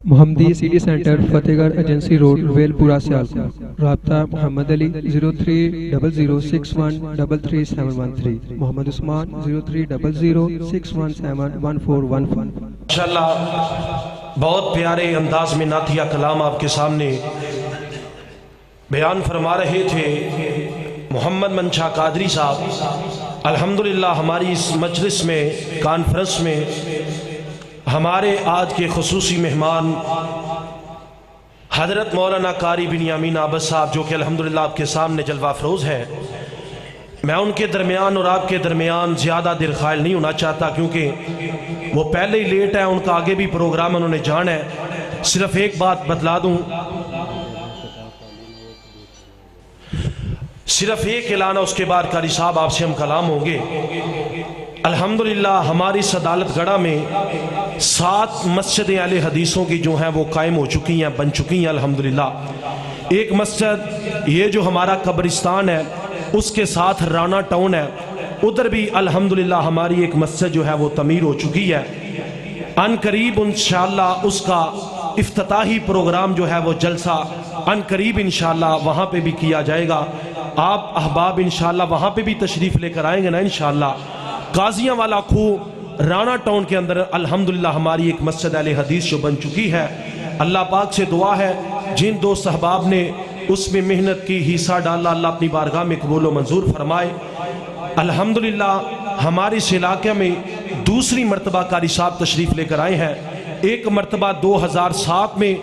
محمدی city centre فتح گڑھ agency road well پورہ سیالکوٹ۔ رابطہ محمد علی 030061337113، محمد عثمان 030061711415۔ انشاءاللہ بہت پیارے انداز میں نعتیہ کلام آپ کے سامنے بیان فرما رہے تھے محمد منشا قادری صاحب۔ الحمدللہ ہماری اس مجلس میں کانفرنس میں ہمارے آج کے خصوصی مہمان حضرت مولانا قاری بنیامین عابد صاحب، جو کہ الحمدللہ آپ کے سامنے جلوہ افروز ہے۔ میں ان کے درمیان اور آپ کے درمیان زیادہ دیر خائل نہیں ہونا چاہتا، کیونکہ وہ پہلے ہی لیٹ ہے، ان کا آگے بھی پروگرام انہوں نے جانا ہے۔ صرف ایک بات بتلا دوں، صرف ایک اعلان ہے، اس کے بعد قاری صاحب آپ سے ہم کلام ہوں گے۔ الحمدللہ ہماری صدالت گڑھا میں 7 مسجدیں اہل حدیثوں کی جو ہیں وہ قائم ہو چکی ہیں، بن چکی ہیں الحمدللہ۔ ایک مسجد یہ جو ہمارا قبرستان ہے اس کے ساتھ رانا ٹاؤن ہے، ادھر بھی الحمدللہ ہماری ایک مسجد جو ہے وہ تعمیر ہو چکی ہے۔ ان قریب انشاءاللہ اس کا افتتاحی پروگرام جو ہے وہ جلسہ ان قریب انشاءاللہ وہاں پہ بھی کیا جائے گا۔ آپ احباب انشاءاللہ وہاں پہ بھی تشریف لے کر آئیں گے نا انشاءاللہ۔ قاضیاں والا کھو رانا ٹاؤن کے اندر الحمدللہ ہماری ایک مسجد اہل حدیث جو بن چکی ہے۔ اللہ پاک سے دعا ہے جن دوست احباب نے اس میں محنت کی، حصہ ڈالا، اللہ اپنی بارگاہ میں قبول و منظور فرمائے۔ الحمدللہ ہمارے اس علاقے میں دوسری مرتبہ قاری صاحب تشریف لے کر آئے ہیں۔ ایک مرتبہ 2007 میں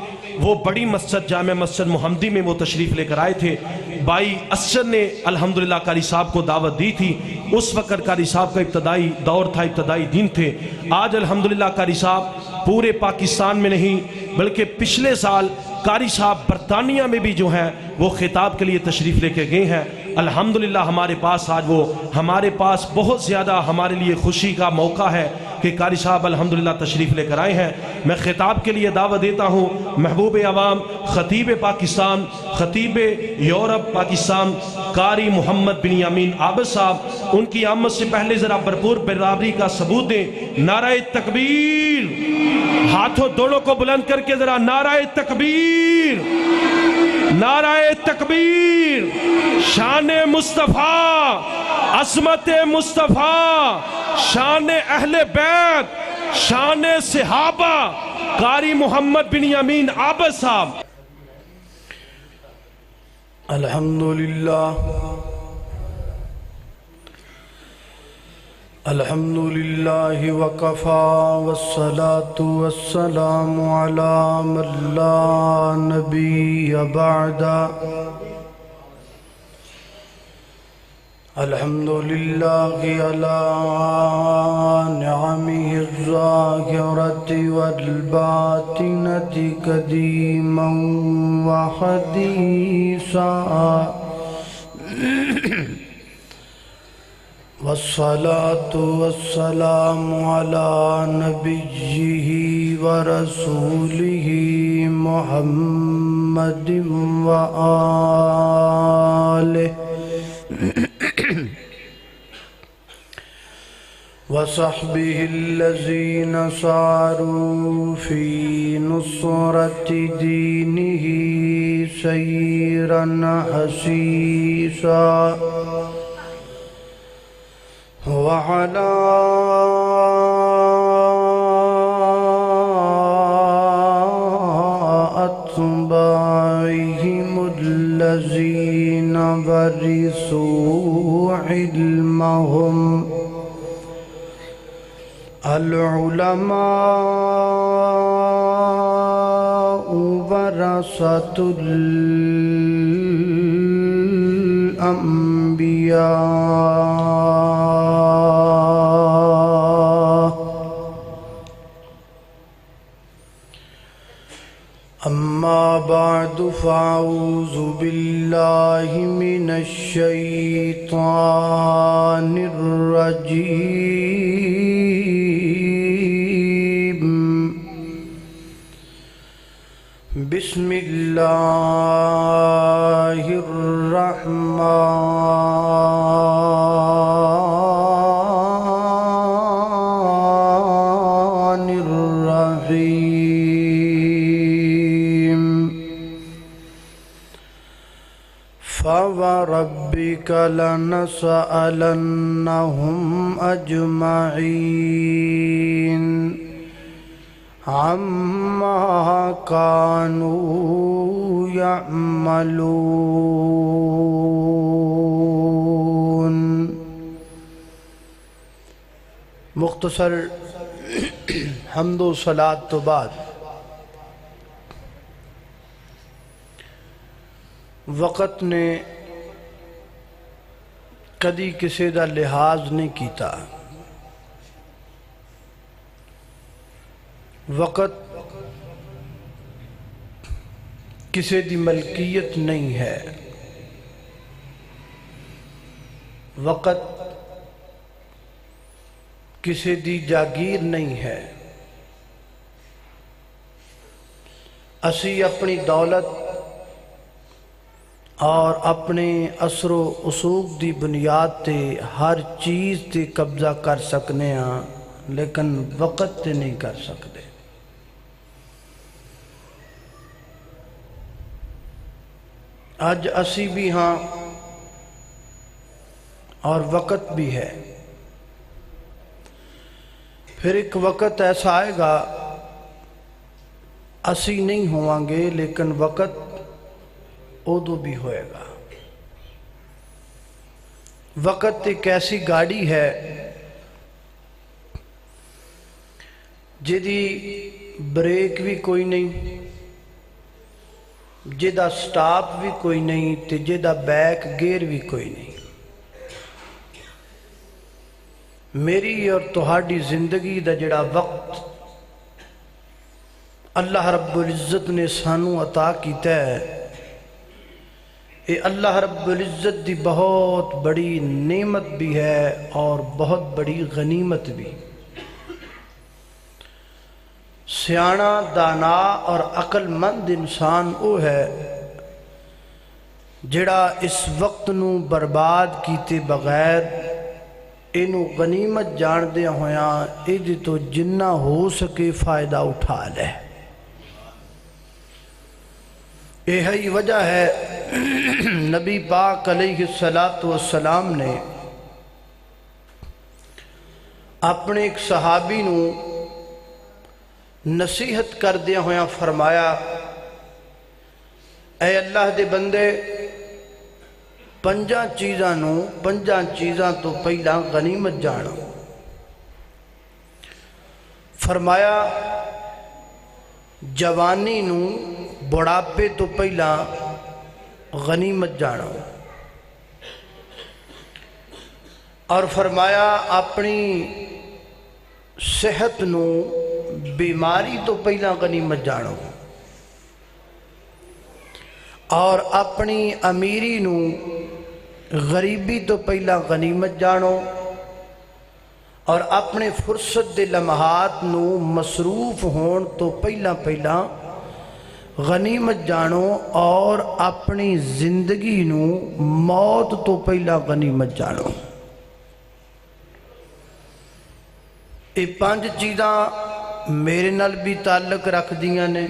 وہ بڑی مسجد جامع مسجد محمدی میں وہ تشریف لے کر آئے تھے۔ بھائی اسد نے الحمدللہ قاری صاحب کو دعوت دی تھی، اس وقت قاری صاحب کا ابتدائی دور تھا، ابتدائی دن تھے۔ آج الحمدللہ قاری صاحب پورے پاکستان میں نہیں بلکہ پچھلے سال قاری صاحب برطانیہ میں بھی جو ہیں وہ خطاب کے لیے تشریف لے کے گئے ہیں۔ الحمدللہ ہمارے پاس آج وہ ہمارے پاس بہت زیادہ ہمارے لیے خوشی کا موقع ہے کہ قاری صاحب الحمدللہ تشریف لے کر آئے ہیں۔ میں خطاب کے لیے دعوت دیتا ہوں محبوب عوام، خطیب پاکستان، خطیب یورپ پاکستان قاری محمد بنیامین عابد صاحب۔ ان کی آمد سے پہلے ذرا بھرپور برابری کا ثبوت دیں۔ نعرہ تکبیر، ہاتھوں دونوں کو بلند کر کے ذرا نعرہ تکبیر، نعرہ تکبیر۔ شان مصطفیٰ، عظمت مصطفیٰ، شان اہل بیت، شان صحابہ، قاری محمد بنیامین عابد صاحب۔ الحمدللہ الحمدللہ وکفا والصلاة والسلام علی من لا نبی بعد۔ الحمدللہ علی نعمہ الظاہرۃ والباطنۃ قدیما وحدیثا، والصلاة والسلام على نبيه ورسوله محمد وآله وصحبه الذين ساروا في نصرة دينه سيرا حسيسا، وعلى أتباعهم الذين ورثوا علمهم، العلماء ورثة الأنبياء، أما بعد فأعوذ بالله من الشيطان الرجيم، بسم الله الرحمن الرحيم۔ فوربك لنسألنهم أجمعين عما كانوا يعملون۔ مختصر حمد و صلاۃ تو بعد وقت نے کدی کسی دا لحاظ نہیں کیتا۔ وقت کسی دی ملکیت نہیں ہے۔ وقت کسی دی جاگیر نہیں ہے۔ اسی اپنی دولت اور اپنے اثر و اسوق دی بنیاد تے ہر چیز تے قبضہ کر سکنے ہاں، لیکن وقت تے نہیں کر سکتے۔ آج اسی بھی ہاں اور وقت بھی ہے۔ پھر ایک وقت ایسا آئے گا اسی نہیں ہوئیں گے، لیکن وقت ادو بھی ہوئے گا۔ وقت ایک ایسی گاڑی ہے جدی بریک بھی کوئی نہیں، جدا سٹاپ بھی کوئی نہیں، تے جدا بیک گیئر بھی کوئی نہیں۔ میری اور تہاڈی زندگی دا جڑا وقت اللہ رب العزت نے سانو عطا کیتا ہے، یہ اللہ رب العزت دی بہت بڑی نعمت بھی ہے اور بہت بڑی غنیمت بھی۔ سیانا، دانا اور عقل مند انسان وہ ہے جڑا اس وقت نو برباد کیتے بغیر اینو غنیمت جان دے ہویاں ایدی تو جنہ ہو سکے فائدہ اٹھا لے۔ یہی وجہ ہے نبی پاک علیہ السلام نے اپنے ایک صحابی نو نصیحت کر دیا ہویا فرمایا، اے اللہ دے بندے، پنجاں چیزاں تو پہلا غنیمت جانا۔ فرمایا جوانی نو بڑھاپے تو پہلا غنیمت جانا، اور فرمایا اپنی صحت نو بیماری تو پہلا غنیمت جانو، اور اپنی امیری نو غریبی تو پہلا غنیمت جانو، اور اپنے فرصت دے لمحات نو مصروف ہون تو پہلا غنیمت جانو، اور اپنی زندگی نو موت تو پہلا غنیمت جانو۔ یہ 5 چیزاں میرے نال بھی تعلق رکھ دیاں نے،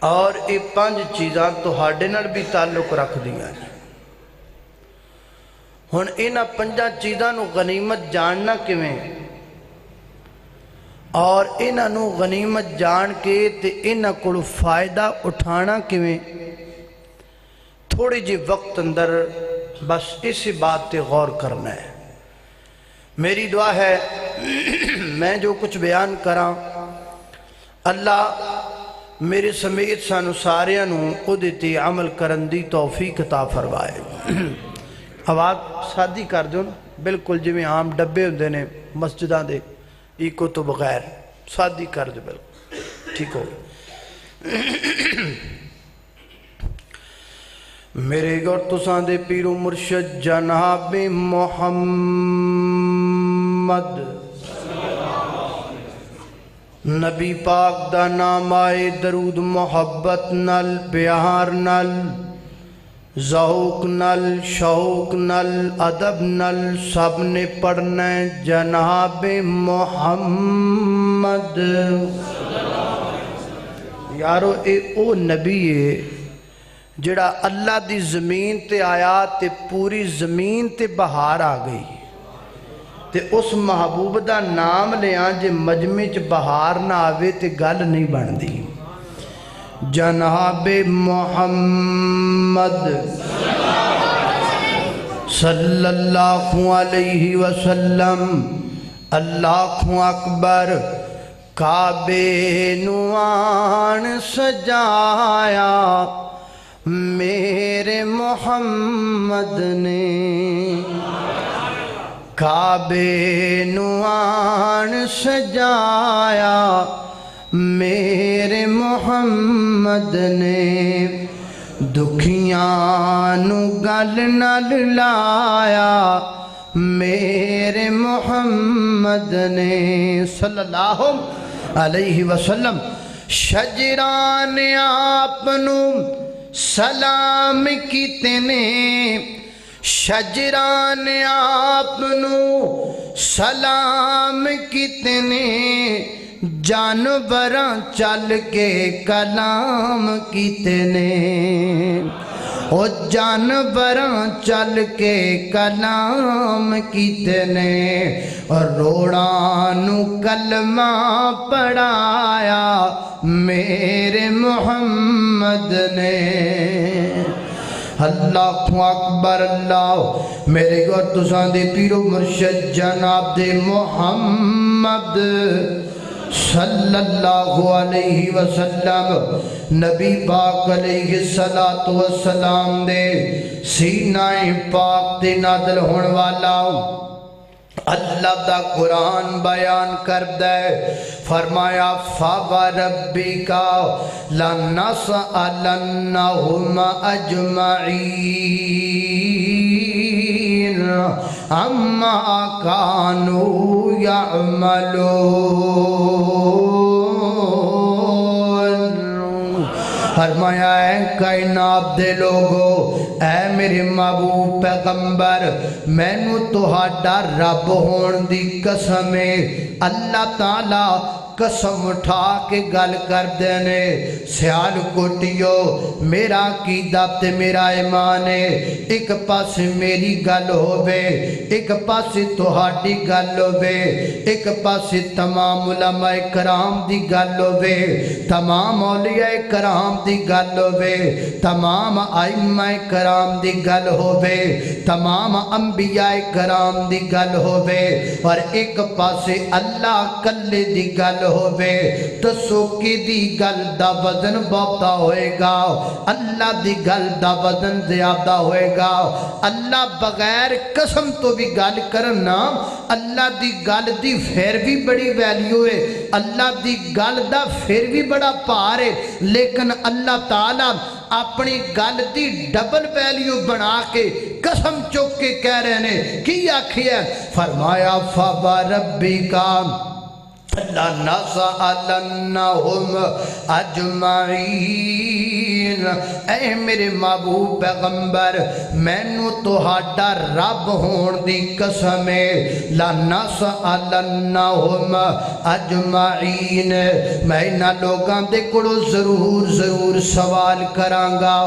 اور یہ 5 چیزاں تہاڈے نال بھی تعلق رکھ دیاں نے۔ ہن انہاں 5 چیزاں نو غنیمت جاننا کیویں، اور انہاں نو غنیمت جان کے تے انہاں کول فائدہ اٹھانا کیویں، تھوڑے جی وقت اندر بس اسی بات تے غور کرنا ہے۔ میری دعا ہے میں جو کچھ بیان کراں اللہ میرے سمیت سانو ساریاں نو اودے تے عمل کرن دی توفیق عطا فرمائے۔ آواز سادی کر دوں، بالکل جویں عام ڈبے ہوندے نے مسجداں دے، ایکو تو بغیر سادی کر دو، بالکل ٹھیک ہو۔ میرے گھر تساں دے پیرو مرشد جناب محمد نبی پاک دا نام آئے درود محبت نل، پیار نل، ذوق نل، شوق نل، ادب نل، سب نے پڑھنا ہے جناب محمد۔ یارو اے او نبی ہے جڑا اللہ دی زمین تے آیا تے پوری زمین تے بہار آ گئی تے اس محبوب دا نام لیاں جے مجمع چ بہار نہ آوے تے گل نہیں بن دی جناب محمد صلی اللہ علیہ وسلم اللہ اکبر کعبے نوان سجایا میرے محمد نے کعبے نوان سجایا میرے محمد نے دکھیاں نو گل نال لایا میرے محمد نے صلی اللہ علیہ وسلم شجران آپ نو سلام کیتے نے شجران آپ نو سلام کیتے نے جانوراں چل کے کلام کیتے نے او جانوراں چل کے کلام کیتے نے اور روڑاں نو کلمہ پڑھایا میرے محمد نے اللہ اکبر اللہ میرے گھر تساں دے پیرو مرشد جناب دے محمد صلی اللہ علیہ وسلم نبی پاک علیہ السلام دے سینہ پاک تے نازل ہون والا اللہ دا قرآن بیان کر دے فرمایا فَوَرَبِّكَ لَنَسْأَلَنَّهُمْ أَجْمَعِينَ عَمَّا كَانُوا يَعْمَلُونَ فرمایا اے کائنات دے لوگو اے میرے محبوب پیغمبر مینوں تہاڈا رب ہون دی قسم ہے اللہ تعالی قسم اٹھا کے گل کر دینے سیال کوٹیو میرا عقیدہ تے میرا ایمان ہے ایک پاس میری گل ہووے ایک پاس تہاڈی گل ہووے ایک پاس تمام علماء کرام دی گل ہووے تمام اولیاء کرام دی گل ہووے تمام ائمہ کرام دی گل ہووے تمام انبیاء کرام دی گل ہووے اور ایک پاس اللہ کلے دی گل ہووے تو سوکی دی گل دا وزن بہتا ہوئے گا اللہ دی گل دا وزن زیادہ ہوئے گا اللہ بغیر قسم تو بھی گل کرنا اللہ دی گل دی پھر بھی بڑی ویلیو ہے اللہ دی گل دا پھر بھی بڑا پار ہے لیکن اللہ تعالیٰ اپنی گل دی ڈبل ویلیو بنا کے قسم چوک کے کہہ رہے ہیں کی آکھی ہے فرمایا فَوَرَبِّكَ لَنَسْأَلَنَّهُمْ أَجْمَعِينَ اے میرے محبوب پیغمبر مینوں تہاڈا رب ہون دی قسم ہے لَنَسْأَلَنَّهُمْ أَجْمَعِينَ میں انہاں لوگاں دے کولوں ضرور سوال کراں گا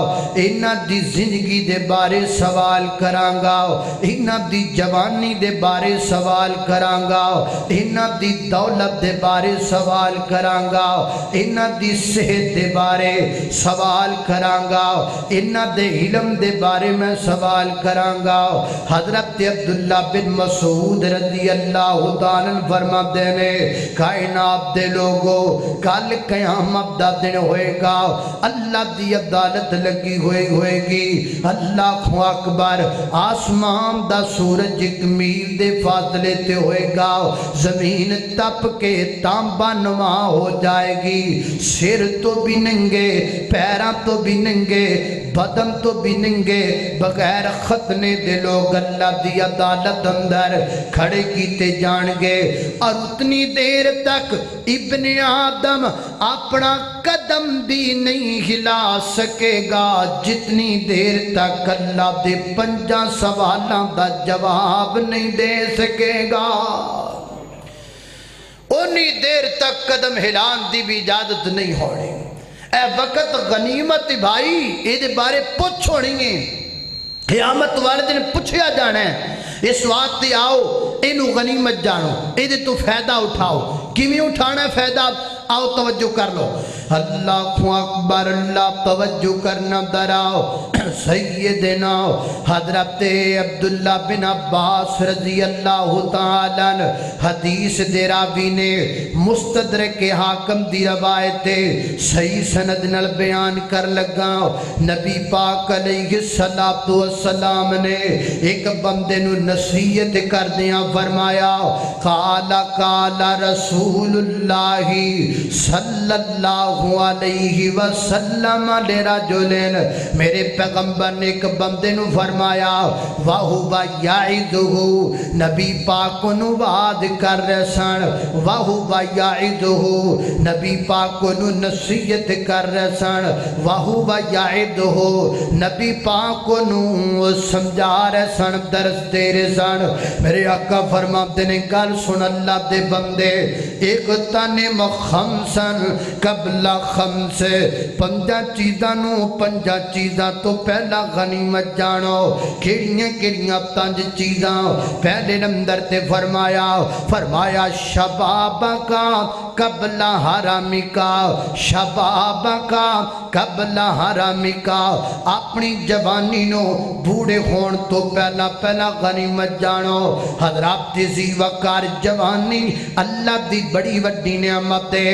انہاں دی زندگی دے بارے سوال کراں گا انہاں دی جوانی دے بارے سوال کراں گا انہاں دی دولت دے بارے سوال کرانگا انہ دی صحت دے بارے سوال کرانگا انہ دے علم دے بارے میں سوال کرانگا حضرت عبداللہ بن مسعود رضی اللہ تعالیٰ فرما دینے کائنات دے لوگو کل قیامت دا دن ہوئے گا اللہ دی عدالت لگی ہوئے گی اللہ اکبر آسمان دا سورج ایک میل دے فاصلے تے ہوئے گا زمین تپ کے تانبا نما ہو جائے گی سر تو بھی ننگے پیراں تو بھی ننگے بدن تو بھی ننگے بغیر ختنے دے لوگ اللہ دی عدالت اندر کھڑے کیتے جان گے اور اتنی دیر تک ابن آدم اپنا قدم بھی نہیں ہلا سکے گا جتنی دیر تک اللہ دے 5 سوالاں دا جواب نہیں دے سکے گا انی دیر تک قدم ہلان دی بھی اجازت نہیں ہونی اے وقت غنیمت بھائی یہ بارے پوچھ ہونی ہے قیامت والے دن پوچھیا جانا ہے اس واسطے آؤ اینو غنیمت جانو یہ تو فائدہ اٹھاؤ کیویں اٹھانا ہے فائدہ آؤ توجہ کر لو اللہ اکبر اللہ توجہ کرنا دراؤ سیدنا حضرت عبداللہ بن عباس رضی اللہ تعالیٰ حدیث دے راوی نے مستدرک حاکم دی روایت صحیح سند نال بیان کر لگا نبی پاک علیہ السلام نے ایک بندے نو نصیحت کر دیا فرمایا قال رسول اللہ صلی اللہ علیہ وسلم لرجلین میرے پیغمبر نے ایک بندے نو فرمایا وَهُوَ يَعِدُهُ نبی پاک نو وعد کر رہے سن وَهُوَ يَعِدُهُ نبی پاک نو نصیحت کر رہے سن وَهُوَ يَعِدُهُ نبی پاک نو سمجھا رہے سن درس دے رہے سن میرے آقا فرماتے نے گل سن اللہ دے بندے ایک تنم خمسن قبل خمس پنجا چیزاں نو پنجا چیزاں تو پہلا غنیمت جانو کیڑیاں پنج چیزاں پہلے نمبر تے فرمایا شباب کا قبل حرامی کا شباب کا قبل حرامی کا اپنی جوانی نو بوڑھے ہون تو پہلا غنیمت جانو حضرات ذی وقار جوانی اللہ دی بڑی وڈی نعمت ہے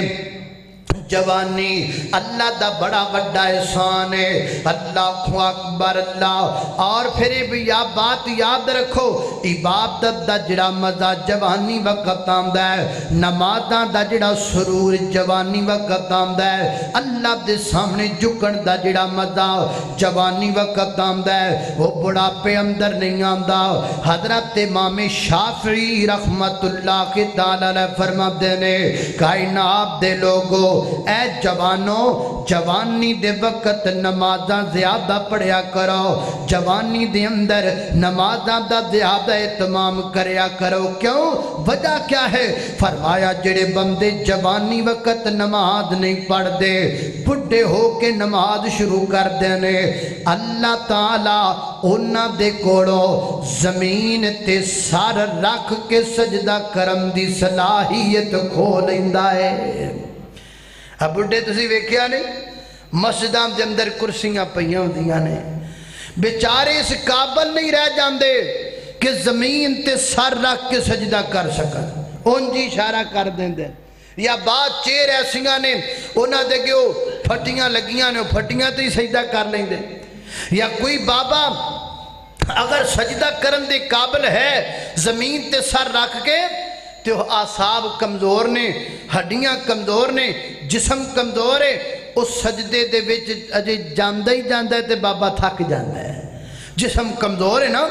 جوانی اللہ دا بڑا بڑا احسان ہے اللہ اکبر اللہ اور پھر بھی یہ بات یاد رکھو عبادت دا جڑا مزہ جوانی وقت آمدہ ہے نمازاں دا جڑا سرور جوانی وقت آمدہ ہے اللہ دے سامنے جھکن دا جڑا مزہ جوانی وقت آمدہ ہے وہ بڑھاپے اندر نہیں آمدہ حضرت امام شافعی رحمت اللہ کے تعالی فرماتے نے کائنات دے لوگوں اے جوانوں جوانی دے وقت نمازاں زیادہ پڑھیا کرو جوانی دے اندر نمازاں دا زیادہ اہتمام کریا کرو کیوں وجہ کیا ہے فرمایا جڑے بندے جوانی وقت نماز نہیں پڑھ دے بڑھے ہو کے نماز شروع کر دینے اللہ تعالیٰ انہاں دے کوڑو زمین تے سار رکھ کے سجدہ کرم دی صلاحیت کھو لیندہ ہے اب بڑھے تسی ویکھیا نہیں مسجداں دے اندر کرسیاں پئیاں ہوندیاں نے بیچارے اس قابل نہیں رہ جاندے کہ زمین تے سر رکھ کے سجدہ کر سکن اونجی اشارہ کر دیندے یا بات چیر ایسیاں نے انہاں دے گئے پھٹیاں لگیاں نے پھٹیاں تے ہی سجدہ کر لیندے یا کوئی بابا اگر سجدہ کرن دے قابل ہے زمین تے سر رکھ کے تو آساب کمزور نے ہڈیاں کمزور نے جسم کمزور ہے اس سجدے دے وچ اجے جاندہ ہی جاندہ ہے تے بابا تھک جاندہ ہے جسم کمزور ہے نا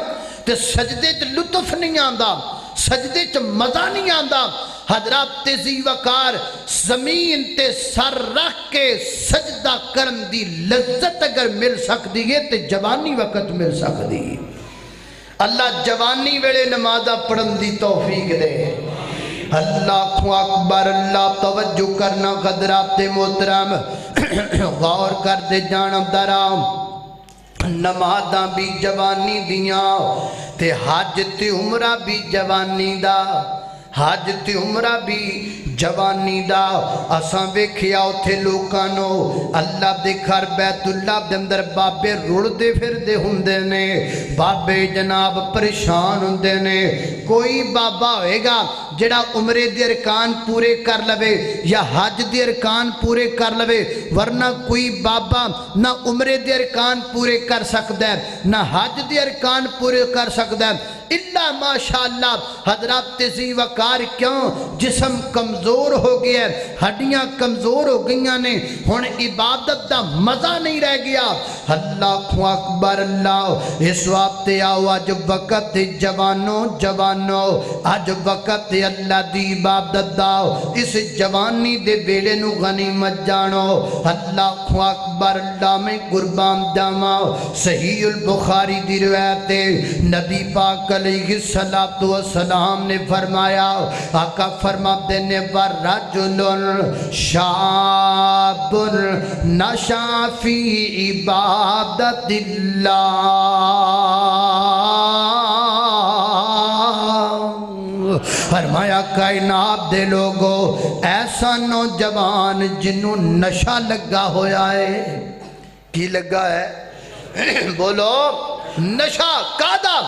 تے سجدے تے لطف نہیں آندہ سجدے تے مزہ نہیں آندہ حضرات ذی وقار زمین تے سر رکھ کے سجدہ کرن دی لذت اگر مل سکتی ہے تے جوانی وقت مل سکتی اللہ جوانی ویلے نمازہ پڑھن دی توفیق دے اللہ اکبر اللہ توجہ کرنا قدرات محترم غور کر دے جانب درام نمازاں بھی جوانی دیاں تے حج تے عمرہ بھی جوانی دا حج تے عمرہ بھی جوانی دا اساں ویکھیا اوتھے لوکانو اللہ دے گھر بیت اللہ دے اندر بابے رڑ دے پھر دے ہوندے نے بابے جناب پریشان ہوندے نے کوئی بابا ہوئے گا جڑا عمرے دے ارکان پورے کر لوے یا حج دے ارکان پورے کر لوے ورنہ کوئی بابا نہ عمرے دے ارکان پورے کر سکتا ہے نہ حج دے ارکان پورے کر سکتا ہے اللہ ماشاءاللہ حضرات ذی وقار کیوں جسم کمزور ہو گیا ہڈیاں کمزور ہو گئیاں نے ہن عبادت دا مزہ نہیں رہ گیا اللہ اکبر اللہ اس وقت آؤ اج وقت جوانوں جوانوں اج وقت اللہ دی عبادت دا اس جوانی دے بیڑے نو غنیمت جانو اللہ اکبر اللہ میں قربان جاواں صحیح البخاری دی روایت نبی پاک علیہ السلام نے فرمایا آقا فرماتے نے وَرَجُلٌ شَابٌ نشا فی عبادت اللہ فرمایا کائنات دے لوگو ایسا نوجوان جنوں نشہ لگا ہویا ہے کی لگا ہے بولو نشہ کادا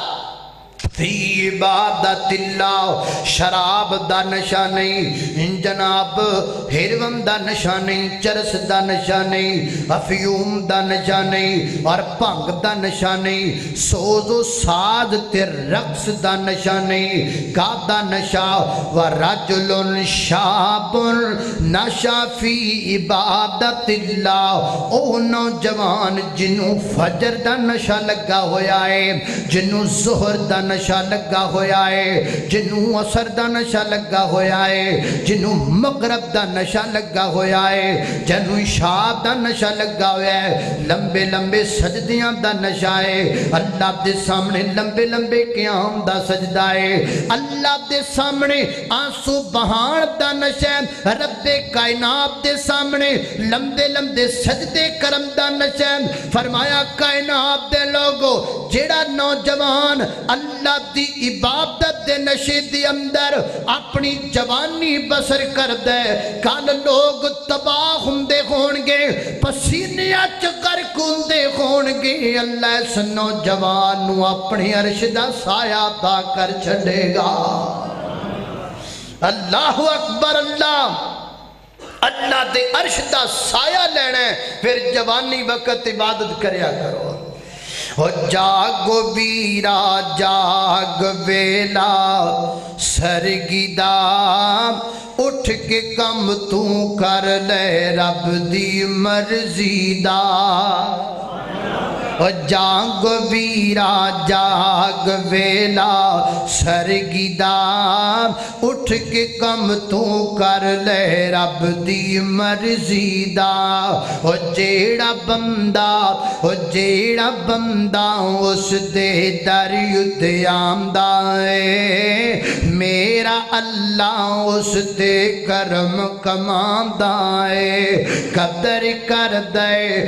فی عبادت اللہ شراب دا نشہ نہیں جناب ہیروین دا نشہ نہیں چرس دا نشہ نہیں افیوم دا نشہ نہیں اور بھنگ دا نشہ نہیں سوز و ساز تے رقص دا نشہ نہیں کا دا نشہ ورجل شاب نشہ فی عبادت اللہ او نوجوان جنوں فجر دا نشہ لگا ہویا ہے جنوں ظہر دا نشہ لگا ہویا ہے جنوں عصر دا نشہ لگا ہویا ہے جنوں مغرب دا نشہ لگا ہویا ہے جنوں عشاء دا نشہ لگا ہویا ہے لمبے لمبے سجدیاں دا نشہ ہے اللہ دے سامنے لمبے لمبے قیام دا سجدہ ہے اللہ دے سامنے آنسو بہان دا نشہ ہے رب کائنات دے سامنے لمبے لمبے سجدے کرم دا نشہ ہے فرمایا کائنات دے لوگو جیڑا نوجوان اللہ دی عبادت دے نشے دی اندر اپنی جوانی بسر کر دے کل لوگ تباہ ہندے ہونگے پسینیاں چکر کندے ہونگے اللہ اس نوجوان نو اپنی عرش دا سایہ عطا کر چھڑے گا اللہ اکبر اللہ دے عرش دا سایہ لینے پھر جوانی وقت عبادت کریا کرو جاگ ویرا جاگ ویلا سرگیدہ اٹھ کے کم تو کر لے رب دی مرضی دا جاگ ویرا جاگ ویلا سرگیدہ اٹھ کے کم تو کر لے رب دی مرضی دا جیڑا بندہ اس دے در یدھ آمدہ ہے میرا اللہ اس دے کرم کماندہ ہے قدر کر دے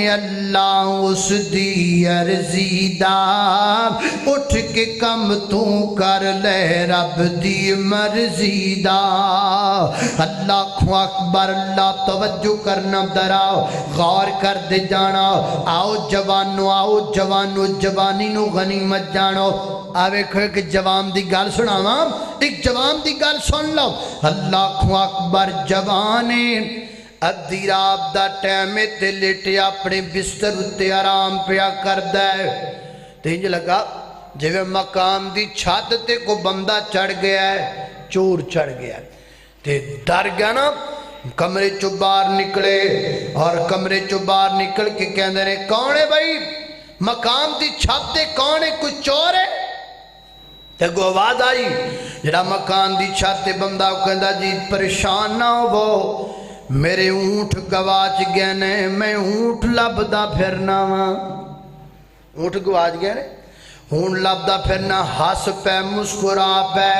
اللہ اس دی عرضی دا اٹھ کے کم تو کر لے رب دی مرضی دا اللہ اکبر اللہ توجہ کرنا دراؤ غور کر دے جانا آؤ جوانو جوانی نو غنیمت جانو آوے کھو ایک جوان دی گال سناواں ایک جوان دی گال سن لو اللہ اکبر جوانے ادھی رات دا ٹیمے تے لیٹے اپنے بستر تے آرام پیا کر دے تینج لگا جو مقام دی چھت تے کو بندہ چڑھ گیا ہے چور چڑھ گیا ہے تے ڈر گیا نا کمرے چو باہر نکلے اور کمرے چو باہر نکل کے کہندے نے کون ہے بھائی مقام دی چھت تے کون ہے کچھ چور ہے تے کو آواز آئی جڑا مکان دی چھت تے بندہ کہندا جی پریشان نہ ہو میرے اونٹ گواچ گئے نے میں اونٹ لبدا پھرنا وا اونٹ گواچ گئے نے ہون لبدا پھرنا ہس پہ مسکرا پہ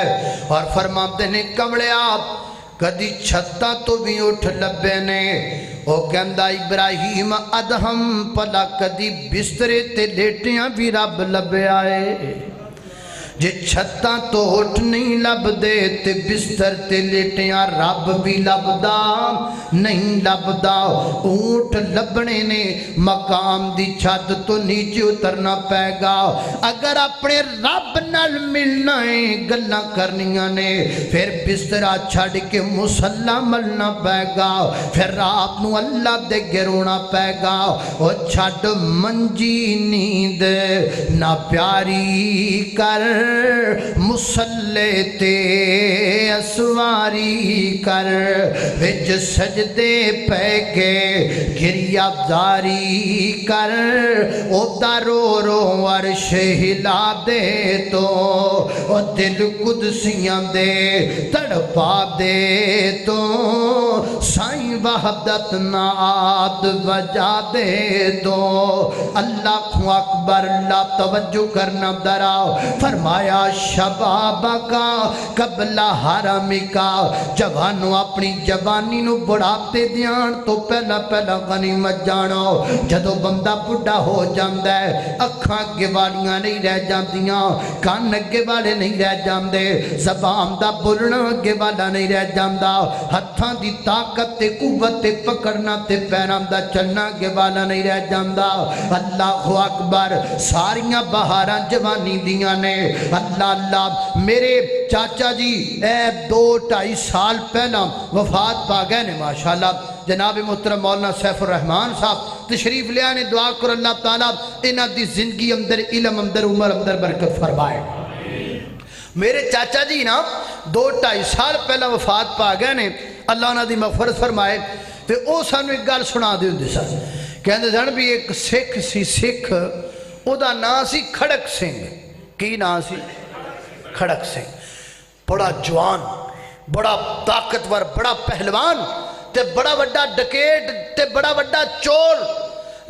اور فرماتے نے کمڑے آپ کدی چھتا تو بھی اٹھ لبے نے او کہندہ ابراہیم ادہم پلا کدی بسترے تے لیٹیاں بھی رب لبے آئے جے چھتاں تو اٹھ نہیں لب دے تے بستر تے لیٹیاں رب بھی لبدا نہیں لبدا اونٹ لبنے نے مقام دی چھت تو نیچے اترنا پے گا اگر اپنے رب نال ملنا ہے گلاں کرنیاں نے پھر بسترا چھڑ کے مصلی ملنا پے گا پھر رات نو اللہ دے گرونا پے گا او چھڑ منجی نیند نہ پیاری کر مسلے تے اسواری کر وچ سجدے پہ کے گریا داری کر او دارو رو عرش ہلا دے تو او دل قدسیاں دے تڑپا دے تو سائیں وحدت ناد وجہ دے دو اللہ اکبر اللہ توجہ کرنا دراؤ فرمایا شباب کا قبل حرم کا جوانوں اپنی جوانی نو بڑھاپے دیان تو پہلا پہلا غنیمت جانو جدو بندہ بڑھا ہو جاندہ ہے اکھاں اگے والیاں نہیں رہ جاندیاں کان اگے والے نہیں رہ جاندے زبان دا بولنا اگے والا نہیں رہ جاندہ ہتھاں دی طاقت تے قوت تے پکڑنا تے پیرام دا چلنا اگے والا نہیں رہ جاندہ اللہ اکبر ساریاں بہاراں جوانی دیاں نے اللہ اللہ میرے چاچا جی 2-2.5 سال پہلا وفات پا گئے نے ماشاءاللہ جناب محترم مولانا سیف الرحمان صاحب تشریف لے آنے دعا کر اللہ تعالیٰ انہاں دی زندگی اندر علم اندر عمر اندر برکت فرمائے میرے چاچا جی نا 2-2.5 سال پہلا وفات پا گئے نے اللہ انہاں دی مغفرت فرمائے تے او سانو ایک گل سنا دے ہوندے سن کہندے سن بھی ایک سکھ سی سکھ او دا نام سی کھڑک سنگھ کی نام سی کھڑک سنگھ بڑا جوان بڑا طاقتور بڑا پہلوان تے بڑا وڈا ڈکیٹ تے بڑا وڈا چور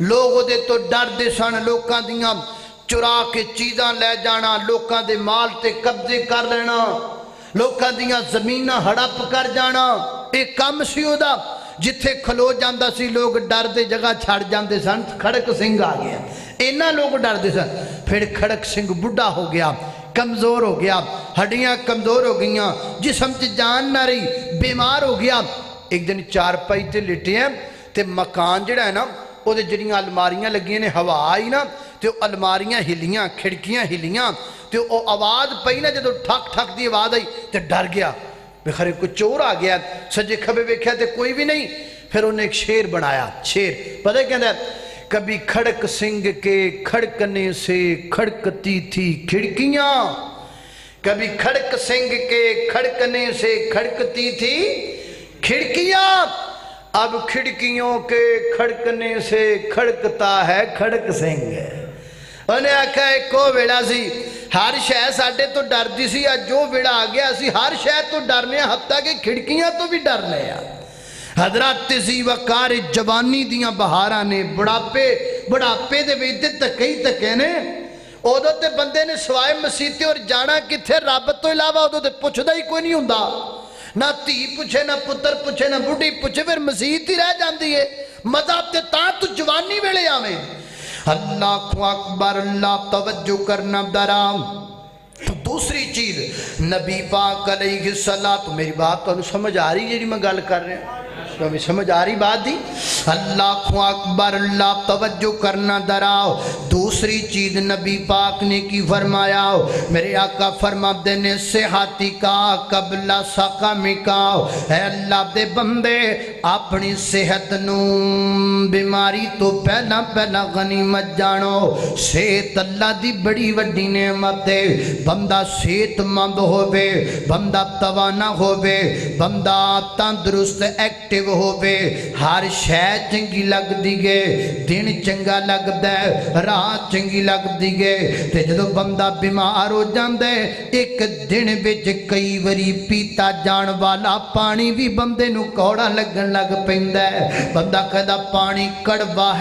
لوگ دے تو ڈر دے سن لوکاں دیاں چرا کے چیزاں لے جانا لوکاں دے مال تے قبضے کر لینا لوکاں دیاں زمیناں ہڑپ کر جانا ایک کم سی او دا جتھے کھلو جاندہ سی لوگ ڈر دے جگہ چھاڑ جاندے سن کھڑک سنگھ آ گیا اینا لوگ ڈر دے سن پھر کھڑک سنگھ بڑھا ہو گیا کمزور ہو گیا ہڈیاں کمزور ہو گئیاں جسم تے جان نہ رہی بیمار ہو گیا ایک دن چار پائی تے لٹے ہیں تے مکان جڑا ہے نا او دے جڑیاں الماریاں لگیاں نے ہوا آئی نا تے الماریاں ہلیاں کھڑکیاں ہلیاں تے او آواز پئی نا جدو ٹھک ٹھک دی آواز آئی تے ڈر گیا بخارے کوئی چور آ گیا سجے کھبے ویکھیا تے کوئی بھی نہیں پھر انہیں ایک شیر بنایا شیر پتہ کہندہ ہے کبھی کھڑک سنگھ کے کھڑکنے سے کھڑکتی تھی کھڑکیاں کبھی کھڑک سنگھ کے کھڑکنے سے کھڑکتی تھی کھڑکیاں اب کھڑکیوں کے کھڑکنے سے کھڑکتا ہے کھڑک سنگھ انہیں آکھا ہے کو ویڑا سی ہر شہ ساڑھے تو ڈر دی سی جو ویڑا آگیا سی ہر شہ تو ڈرنے حتیٰ کہ کھڑکیاں تو بھی ڈرنے ہیں حضرات سی وقار جوانی دیاں بہاراں نے بڑھاپے دے ویدے تکئی تکے نے اوہ تے بندے نے سوائے مسیتے اور جانا کتھے رابط تو علاوہ اوہ تے پوچھ دا ہی کوئی نہیں ہوندہ نہ تی پوچھے نہ پتر پوچھے نہ بڑھی پوچھے پھر مسیت ہی رہ جاندی ہے مذہب تے تاں تو جوانی ویلے آویں اللہ اکبر اللہ توجہ کرنا درام دوسری چیز نبی پاک علیہ السلام میری بات تو سمجھ آ رہی ہے جی میں گل کر رہے ہیں تو سمجھ آ رہی بات دی اللہ اکبر اللہ توجہ کرنا دراؤ دوسری چیز نبی پاک نے کی فرمایا میرے آقا فرما دینے صحتی کا قبل سقمی کا اے اللہ دے بندے اپنی صحت نو بیماری تو پہلا پہلا غنیمت جانو صحت اللہ دی بڑی وڈی نعمت ہے بندہ صحت مند ہوئے بندہ توانا ہوئے بندہ تندرست ایکٹیو ہوئے ہر شے چنگی لگ دیگے دن چنگا لگ دے رات چنگی لگ دیگے تے جدو بندہ بیمار ہو جاندے ایک دن بچ کئی وری پیتا جان والا پانی بھی بندے نو کوڑا لگن لگ پیندے بندہ کہدا پانی کڑوا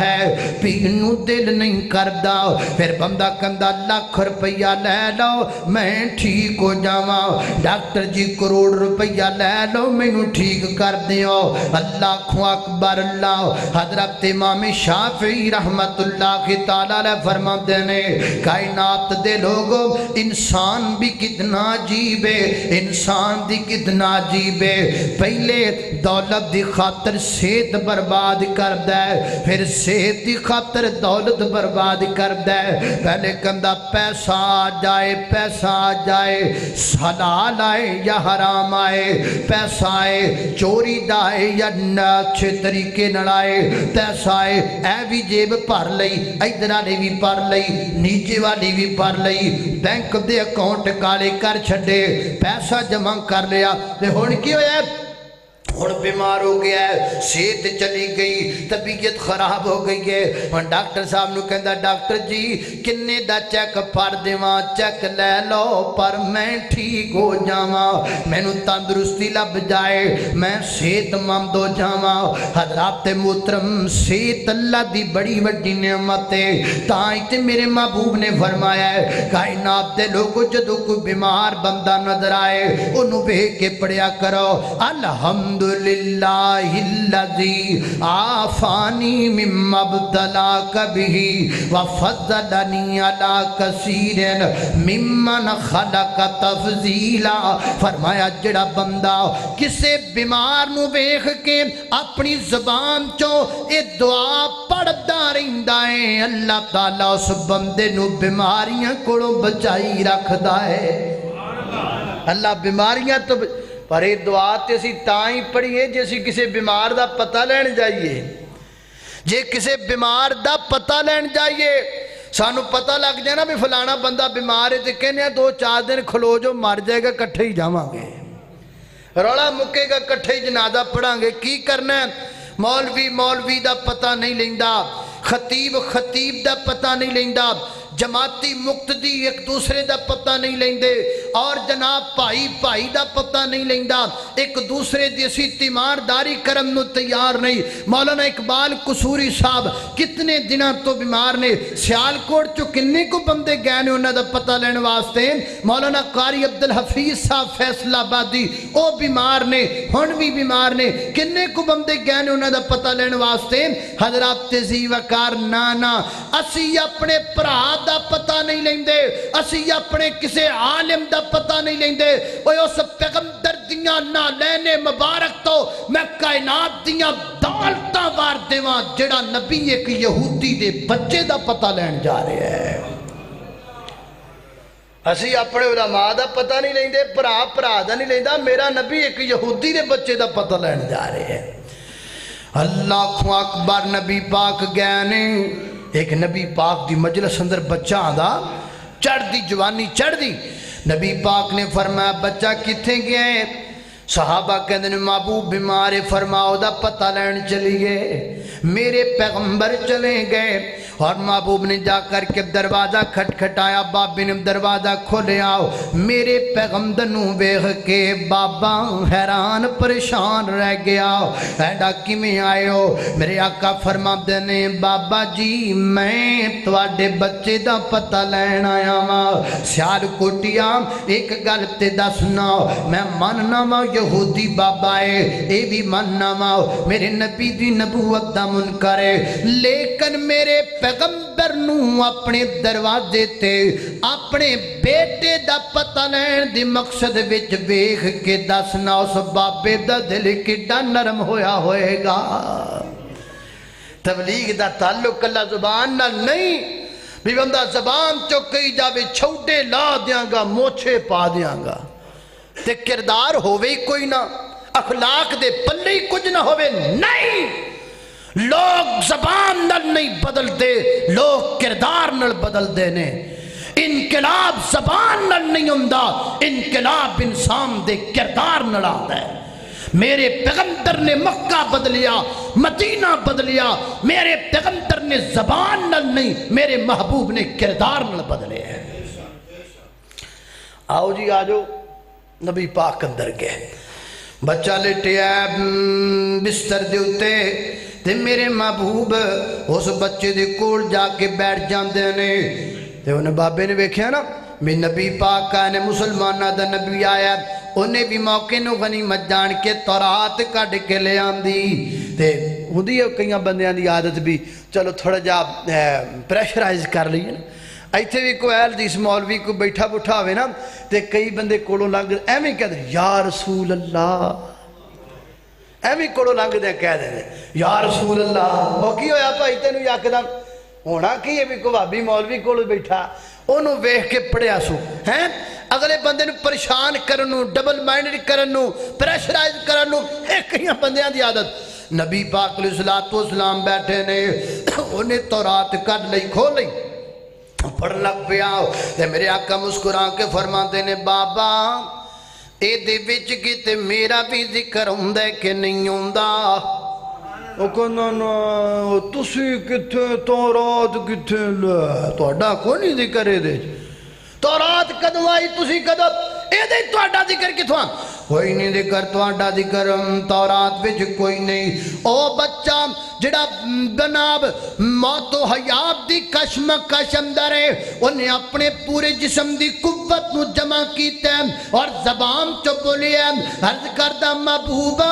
ہے پینو دل نہیں کردہ پھر بندہ کہدا لاکھ روپیہ لے لو میں ٹھیک ہو جاواں ڈاکٹر جی کروڑ روپیہ لے لو میں نو ٹھیک کر دیو اللہ اکبر اللہ حضرت امام شافعی رحمت اللہ تعالیٰ علیہ فرما دینے کائنات دے لوگوں انسان بھی کتنا عجیب ہے انسان دی کتنا عجیب ہے پہلے دولت دی خاطر صحت برباد کر دے پھر صحت دی خاطر دولت برباد کر دے پہلے کندہ پیسہ آ جائے حلال آئے یا حرام آئے پیسہ آئے چوری دائے یا اچھے طریقے نڑائے پیسہ آئے اے بھی جیب پار لئی ادھر والی بھی پار لئی نیچے والی بھی پار لئی بینک دے اکاؤنٹ کالے کر چھڑے پیسہ جمع کر لیا تے ہن کی ہویا ہن بیمار ہو گیا ہے، صحت چلی گئی، طبیعت خراب ہو گئی ہے۔ ہن ڈاکٹر صاحب نو کہندا ڈاکٹر جی کنے دا چیک پڑ دیواں، چیک لے لو پر میں ٹھیک ہو جاواں، مینوں تندرستی لب جائے، میں صحت مند ہو جاواں۔ حضرات محترم صحت اللہ دی بڑی وڈی نعمت ہے، تاں تے میرے محبوب نے فرمایا ہے کائنات دے لوگوں جدوں کوئی بیمار بندہ نظر آئے اونوں ویکھ کے پڑھیا کرو الحمدللہ الذی عافانی مما ابتلاک بہ وفضلنی علی کثیر ممن خلق تفضیلا۔ فرمایا جڑا بندہ کسے بیمار نو ویکھ کے اپنی زبان چوں اے دعا پڑھدا رہندا ہے، اللہ تعالیٰ اس بندے نو بیماریاں کولوں بچائی رکھدا ہے۔ اللہ بیماریاں تو پر یہ دعا تے اسی تاں ہی پڑھیے جے اسی کسے بیمار دا پتہ لین جائیے، جے کسے بیمار دا پتہ لین جائیے سانو پتہ لگ جائے نا بھی فلانا بندہ بیمار ہے تے کہنے 2-4 دن کھلو جو مر جائے گا کٹھے ہی جاواں گے، روڑا مکے گا کٹھے ہی جنازہ پڑھاں گے۔ کی کرنا ہے؟ مولوی دا پتہ نہیں لیندا، خطیب دا پتہ نہیں لیندا، جماعتی مقتدی ایک دوسرے دا پتہ نہیں لیندے، اور جناب بھائی دا پتہ نہیں لیندا، ایک دوسرے دی اسی تیمارداری کرن نو تیار نہیں۔ مولانا اقبال قصوری صاحب کتنے دنوں تو بیمار نے، سیالکوٹ چو کنے کو بندے گئے نے انہاں دا پتہ لین واسطے۔ مولانا قاری عبدالحفیظ صاحب فیصل آبادی او بیمار نے، ہن بھی بیمار نے، کنے کو بندے گئے نے انہاں دا پتہ لین واسطے۔ حضرات تیزی وقار نانا اسی اپنے پرا دا پتہ نہیں لیندے، اسی اپنے کسے عالم دا پتہ نہیں لیندے۔ اوہ اس پیغمبر دیاں نالین مبارک تو میں کائنات دیاں دولتاں وار دیواں جڑا نبی ایک یہودی دے بچے دا پتہ لین جا رہے ہیں۔ اسی اپنے علماء دا پتہ نہیں لیندے، پرا دا نہیں لیندا، میرا نبی ایک یہودی دے بچے دا پتہ لین جا رہے ہیں۔ اللہ اکبر، نبی پاک گئے نے، ایک نبی پاک دی مجلس اندر بچہ آدھا چڑھ دی، جوانی چڑھ دی، نبی پاک نے فرمایا بچہ کتھے گیا ہے؟ صحابہ کہتے ہیں محبوب بیمار فرماؤ دا پتہ لین چلیے۔ میرے پیغمبر چلے گئے اور محبوب نے جا کر کے دروازہ کھٹکھٹایا، بابی نے دروازہ کھولے آؤ، میرے پیغمبر نو ویکھ کے بابا حیران پریشان رہ گیا، ایڈا کیویں آئے ہو؟ میرے آقا فرماتے نے بابا جی میں تواڈے بچے دا پتہ لین آیا ہاں۔ سیال کوٹیا ایک گل تے دسنا، میں مننا وا یہودی بابا ہے، اے بھی مننا وا میرے نبی دی نبوت دا منکر ہے، لیکن میرے پیغمبر نو اپنے دروازے تے اپنے بیٹے دا پتہ لین دی مقصد وچ ویکھ کے دسنا اس بابے دا دل کڈا نرم ہویا ہوئے گا۔ تبلیغ دا تعلق اللہ زبان نال نہیں، بھی بندہ زبان چو کئی جاوے چھوٹے لا دیاں گا، موچھے پا دیاں گا، تے کردار ہوئے ہی کوئی نہ، اخلاق دے پلے ہی کچھ نہ ہوئے نہیں۔ لوگ زبان نل نہیں بدلتے، لوگ کردار نل بدلتے نے۔ انقلاب زبان نل نہیں ہوندہ، انقلاب انسان دے کردار نل آتا ہے۔ میرے پیغمبر نے مکہ بدلیا، مدینہ بدلیا، میرے پیغمبر نے زبان نل نہیں، میرے محبوب نے کردار نل بدلے ہیں۔ آؤ جی آجو، نبی پاک اندر گئے، بچہ لیٹے بستر دے اتے، تے میرے محبوب اس بچے دے کول جا کے بیٹھ جاندے نے، تے انہیں بابے نے ویکھیا نا میں نبی پاک آنے مسلمانہ دا نبی آیا، انہیں بھی موقع نو غنیمت جان کے تورات کڈ کے لے آندی، تے ہوندی ہے کئی بندیاں دی عادت بھی چلو تھوڑا جا پریشرائز کر لیے نا، ایتھے بھی کوئی اہل حدیث مولوی کو بیٹھا بٹھا ہوئے نا، تے کئی بندے کولوں لنگ ایویں کہتے ہیں یا رسول اللہ، ایویں کولوں لنگ دے کہہ دیں یا رسول اللہ، وہ کی ہویا بھائی تینوں یکدم ہونا کی ہے بھی کوئی بھابی مولوی کولوں بیٹھا انہوں ویکھ کے پڑھیا سو ہیں اگلے بندے نو پریشان کرنو، ڈبل مائنڈ کرنو، پریشرائز کرنو، ایک کئی بندیاں دی عادت۔ نبی پاک علیہ السلام بیٹھے نے، انہیں تورات کڈ لئی کھول لئی پڑھ لگ پیا، تے میرے آقا مسکرا کے فرماتے نے بابا اے دے وچ کتے میرا بھی ذکر ہوندا ہے کہ نہیں ہوندا؟ او کہنا نا تسی کتے تورات کتے لے تہاڈا کوئی نہیں ذکر اے دے تورات کدوں آئی تسی کدوں اے دے تہاڈا ذکر کتھوں کوئی نہیں ذکر تہاڈا ذکر تورات وچ کوئی نہیں او بچہ جڑا جناب موت و حیات دی کشمکش اندر ہے انہیں اپنے پورے جسم دی قوت نو جمع کیتا ہے اور زبان چو بولیا عرض کردہ محبوب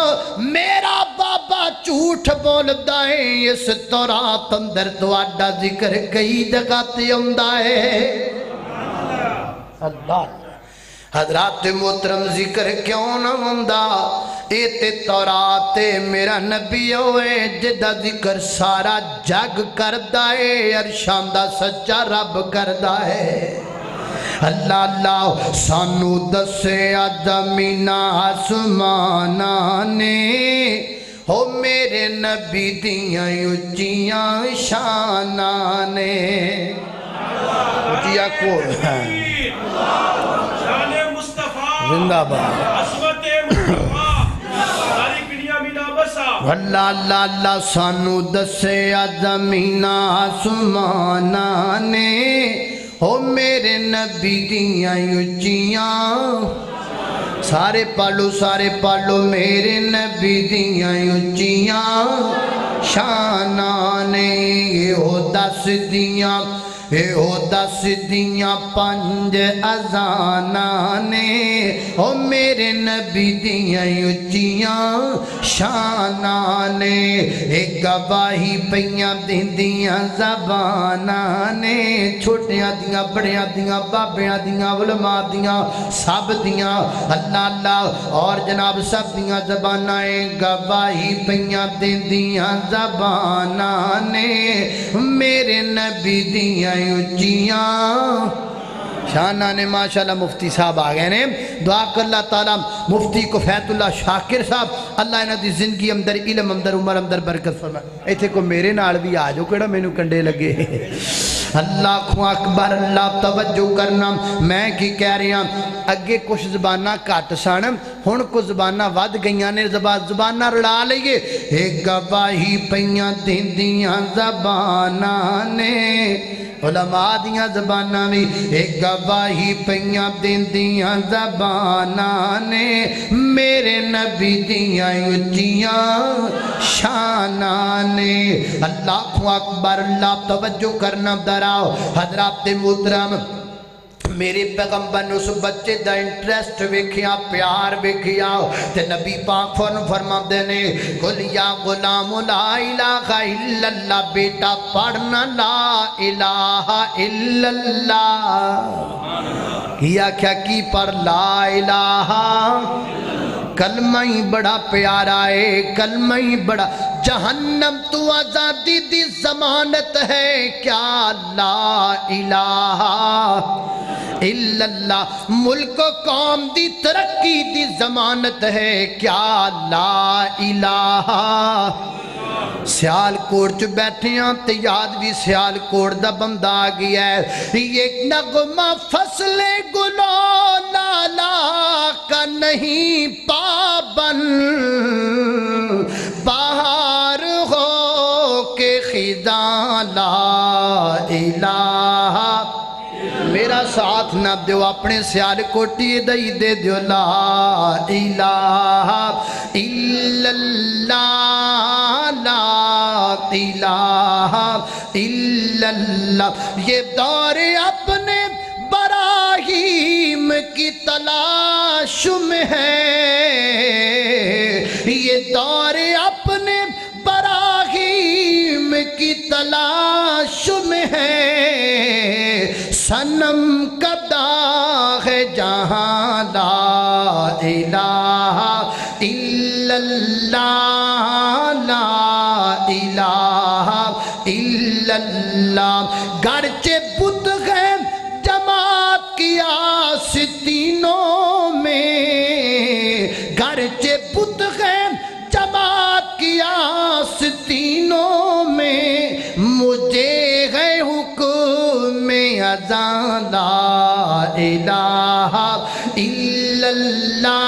میرا بابا جھوٹ بولدا ہے اس تورات اندر تہاڈا ذکر کئی جگہ تے ہوندا ہے اللہ حضرات محترم ذکر کیوں نہ ہوندا اے تے تورات تے میرا نبی ہوئے جدا ذکر سارا جگ کردا ہے عرشاں دا سچا رب کردا ہے اللہ اللہ سانو دسے زمین آسماناں نے ہو میرے نبی دیاں اچیاں شاناں نے اچیا کول زندہ باد اللہ اللہ اللہ سانو دسے زمین آسماناں نے ہو میرے نبی دیاں اچیاں سارے پالو میرے نبی دیاں اچیاں شاناں نے ہو دس دیاں اے او دس دیاں پنج اذاناں نے او میرے نبی دیاں اچیاں شاناں نے اے گواہی پیاں دیندیاں زباناں نے چھوٹیاں دیاں بڑیاں دیاں بابیاں دیاں علماء دیاں سب دیاں اللہ اللہ اور جناب سب دیاں زباناں گواہی پیاں دیندیاں زباناں نے میرے نبی دیاں اچیاں شانہ نے ماشاءاللہ مفتی صاحب آگئے نے دعا کر اللہ تعالیٰ مفتی کو فیت اللہ شاکر صاحب اللہ انہاں دی زندگی اندر علم اندر عمر اندر برکت فرمائے ایتھے کو میرے نال بھی آجو کیڑا میں نو کنڈے لگے اللہ اکبر اللہ توجہ کرنا میں کی کہہ رہی ہوں اگے کچھ زبانہ کٹ سن ہن کو زبانہ ود گئیاں نے زبانہ رڑا لئیے ایک گواہی پیاں دیندیاں زباناں نے علماء دیاں زباناں بھی ایک گواہی پیاں دیندیاں زباناں نے میرے نبی دیاں اچیاں شاناں نے اللہ اکبر اللہ توجہ کرنا دراؤ حضرات محترم میرے پیغمبر نے اس بچے دا انٹریسٹ ویکھیا پیار ویکھیا تے نبی پاک فرما دینے قل یا غلام لا الہ الا اللہ بیٹا پڑھنا لا الہ الا اللہ یا کیا کی پر لا الہ کلمہ ہی بڑا پیارا ہے کلمہ ہی بڑا جہنم تو آزادی دی ضمانت ہے کیا لا الہ الا اللہ ملک و قوم دی ترقی دی ضمانت ہے کیا لا الہ سیال کوٹ چ بیٹھے ہیں تے یاد بھی سیال کوٹ دا بندہ آ گیا ہے یہ نغمہ فصل گلو لالا کا نہیں پابند بہار ہو کے خزاں لا الہ میرا ساتھ نہ دیو اپنے سیال کوٹی دئی دے دیو لا الہ الا اللہ لا الہ الا اللہ یہ دور اپنے براہیم کی تلاش میں ہے یہ دور اپنے براہیم کی تلاش میں ہے صنم کدا ہے جہاں لا الہ الا اللہ لا الہ الا اللہ گرچہ بت ہے جماعت کی آستینوں میں گرچہ بت ہے جماعت کی آستینوں میں مجھے ہے حکم اذان لا الہ الا اللہ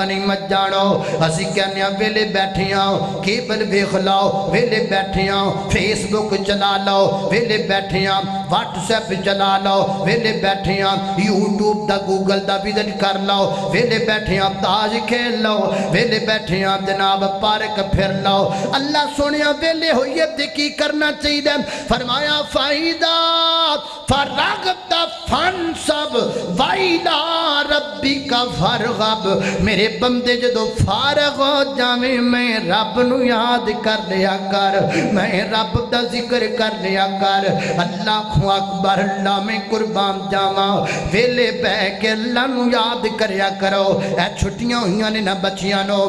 غنیمت جانو اسی کہنے ویلے بیٹھے ہاں کیبل ویکھ لاؤ ویلے بیٹھے ہاں فیس بک چلا لاؤ ویلے بیٹھے ہاں واٹس ایپ چلا لاؤ ویلے بیٹھے ہاں یوٹیوب دا گوگل دا وزٹ کر لاؤ ویلے بیٹھے ہاں تاج کھیل لاؤ ویلے بیٹھے ہاں جناب پارک پھر لاؤ اللہ سونیا ویلے ہوئیے تے کی کرنا چاہیے فرمایا فائدہ فرغت فانصب وَإِلَىٰ رَبِّكَ فَارْغَب میرے بندے جدو فارغ ہو جاویں میں رب نو یاد کر لیا کر میں رب دا ذکر کر لیا کر اللہ اکبر اللہ میں قربان جاواں ویلے بہ کے اللہ نو یاد کریا کرو اے چھٹیاں ہوئیاں نے نہ بچیاں نو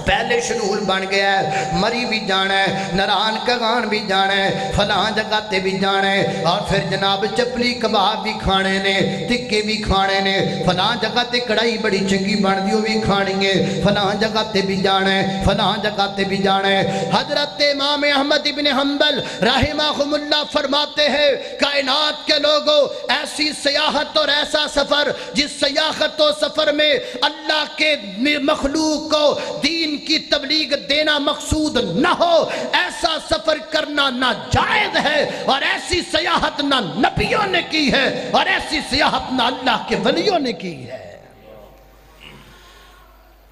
پہلے شڈول بن گیا ہے مری بھی جانا ہے نران کگان بھی جانا ہے فلاں جگہ تے بھی جانا ہے اور پھر جناب چپلی کباب بھی کھانے نے تکے بھی کھانے نے فلاں جگہ تے کڑائی بڑی چنگی بن دی وہ بھی کھانی ہے فلاں جگہ تے بھی جانا ہے فلاں جگہ تے بھی جانا ہے حضرت امام احمد ابن حنبل رحمہم اللہ فرماتے ہیں کائنات کے لوگوں ایسی سیاحت اور ایسا سفر جس سیاحت و سفر میں اللہ کے مخلوق کو دین کی تبلیغ دینا مقصود نہ ہو ایسا سفر کرنا ناجائز ہے اور ایسی سیاحت نہ نبیوں نے کی ہے اور ایسی سیاحت نہ اللہ کے ولیوں نے کی ہے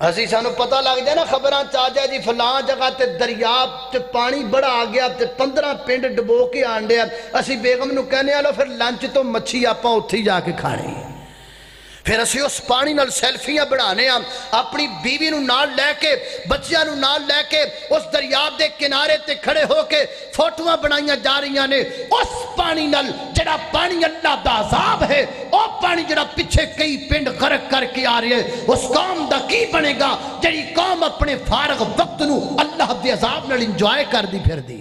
اسی سانو پتہ لگ جائے نا خبراں چاہ جائے جی فلاں جگہ تے دریاب تے پانی بڑا آ گیا تے 15 پنڈ ڈبو کے آنڈے اسی بیگم نو کہنے آلو پھر لنچ تو مچھی آپاں اتھی جا کے کھانے پھر اسی اس پانی نال سیلفیاں بڑھانے ہم اپنی بیوی نو نال لے کے بچیاں نو نال لے کے اس دریاب دے کنارے تے کھڑے ہو کے فوٹواں بنائیاں جا رہی نے اس پانی نال جڑا پانی اللہ دا عذاب ہے او پانی جڑا پیچھے کئی پنڈ غرق کر کے آ رہے ہیں اس قوم دا کی بنے گا جڑی قوم اپنے فارغ وقت نو اللہ دے عذاب نال انجوائے کر دی پھر دی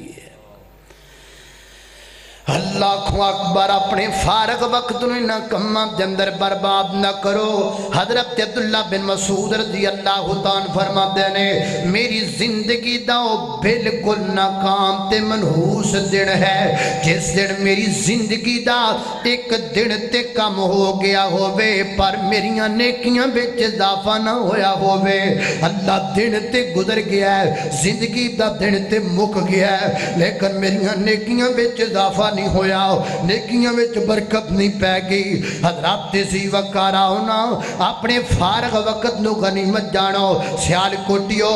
اللہ اکبر اپنے فارغ وقت نو نہ کماں دے اندر برباد نہ کرو حضرت عبداللہ بن مسعود رضی اللہ تعالیٰ فرماتے نے میری زندگی دا بالکل ناکام تے منحوس دن ہے جس دن میری زندگی دا ایک دن تے کم ہو گیا ہووے پر میریاں نیکیاں بچ اضافہ نہ ہویا ہووے اللہ دن تے گزر گیا ہے زندگی دا دن تے مک گیا ہے لیکن میریاں نیکیاں بچ اضافہ نہیں ہویا نیکیاں وچ برکت نہیں پہ گئی حضرات سی وقارا ہونا اپنے فارغ وقت نو غنیمت جانو سیال کوٹیو